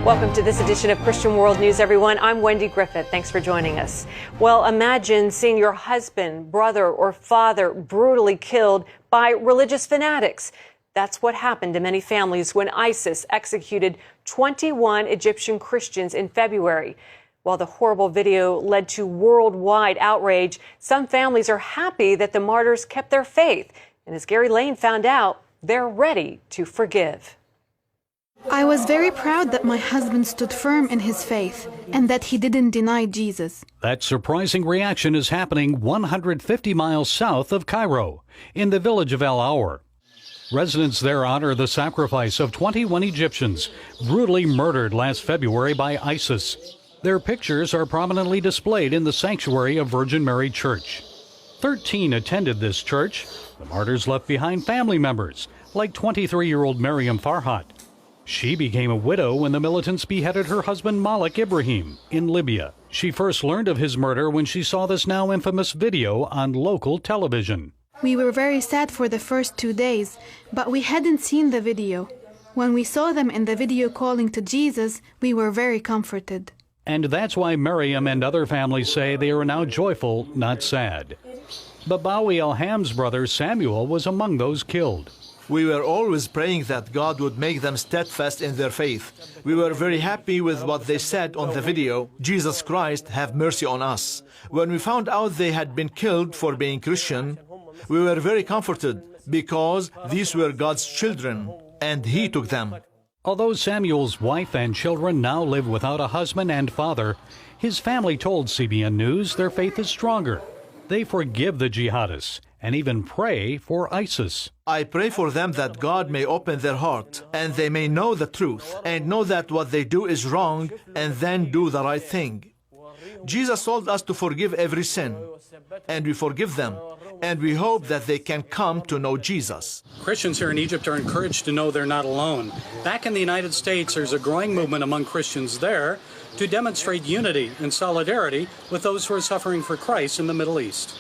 Welcome to this edition of Christian World News, everyone. I'm Wendy Griffith. Thanks for joining us. Well, imagine seeing your husband, brother, or father brutally killed by religious fanatics. That's what happened to many families when ISIS executed 21 Egyptian Christians in February. While the horrible video led to worldwide outrage, some families are happy that the martyrs kept their faith. And as Gary Lane found out, they're ready to forgive. I was very proud that my husband stood firm in his faith and that he didn't deny Jesus. That surprising reaction is happening 150 miles south of Cairo, in the village of El Aour. Residents there honor the sacrifice of 21 Egyptians brutally murdered last February by ISIS. Their pictures are prominently displayed in the sanctuary of Virgin Mary Church. 13 attended this church. The martyrs left behind family members, like 23-year-old Mariam Farhat. She became a widow when the militants beheaded her husband Malik Ibrahim in Libya. She first learned of his murder when she saw this now infamous video on local television. We were very sad for the first 2 days, but we hadn't seen the video. When we saw them in the video calling to Jesus, we were very comforted. And that's why Mariam and other families say they are now joyful, not sad. Babawi Alham's brother Samuel was among those killed. We were always praying that God would make them steadfast in their faith. We were very happy with what they said on the video, Jesus Christ, have mercy on us. When we found out they had been killed for being Christian, we were very comforted because these were God's children and He took them. Although Samuel's wife and children now live without a husband and father, his family told CBN News their faith is stronger. They forgive the jihadists and even pray for ISIS. I pray for them that God may open their heart and they may know the truth and know that what they do is wrong and then do the right thing. Jesus told us to forgive every sin, and we forgive them, and we hope that they can come to know Jesus. Christians here in Egypt are encouraged to know they're not alone. Back in the United States, there's a growing movement among Christians there to demonstrate unity and solidarity with those who are suffering for Christ in the Middle East.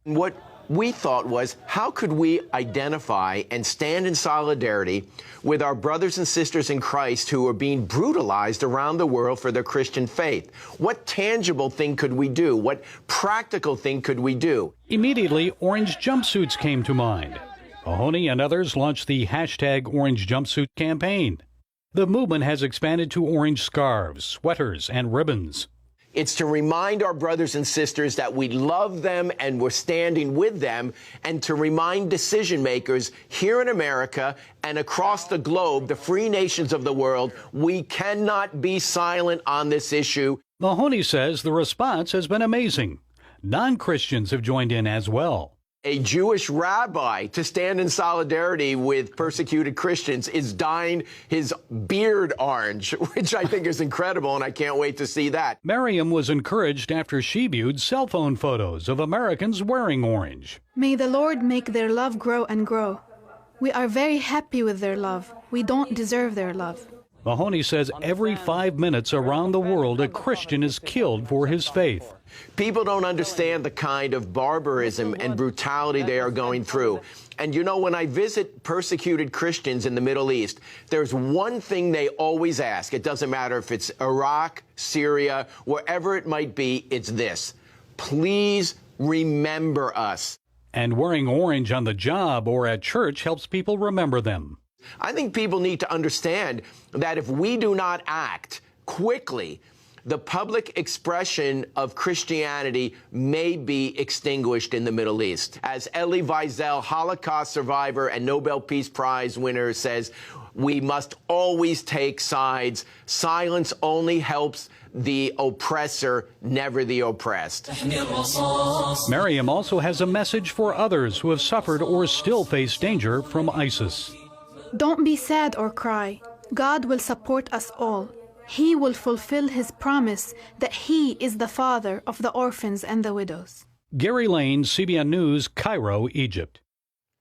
What we thought was, how could we identify and stand in solidarity with our brothers and sisters in Christ who are being brutalized around the world for their Christian faith? What tangible thing could we do? What practical thing could we do? Immediately, orange jumpsuits came to mind. Mahoney and others launched the #Orange Jumpsuit campaign. The movement has expanded to orange scarves, sweaters, and ribbons. It's to remind our brothers and sisters that we love them and we're standing with them, and to remind decision makers here in America and across the globe, the free nations of the world, we cannot be silent on this issue. Mahoney says the response has been amazing. Non-Christians have joined in as well. A Jewish rabbi to stand in solidarity with persecuted Christians is dyeing his beard orange, which I think is incredible, and I can't wait to see that. Mariam was encouraged after she viewed cell phone photos of Americans wearing orange. May the Lord make their love grow and grow. We are very happy with their love. We don't deserve their love. Mahoney says every 5 minutes around the world a Christian is killed for his faith. People don't understand the kind of barbarism and brutality they are going through. And you know, when I visit persecuted Christians in the Middle East, there's one thing they always ask. It doesn't matter if it's Iraq, Syria, wherever it might be, it's this: please remember us. And wearing orange on the job or at church helps people remember them. I think people need to understand that if we do not act quickly, the public expression of Christianity may be extinguished in the Middle East. As Elie Wiesel, Holocaust survivor and Nobel Peace Prize winner, says, we must always take sides. Silence only helps the oppressor, never the oppressed. Mariam also has a message for others who have suffered or still face danger from ISIS. Don't be sad or cry. God will support us all. He will fulfill His promise that He is the father of the orphans and the widows. Gary Lane, CBN News, Cairo, Egypt.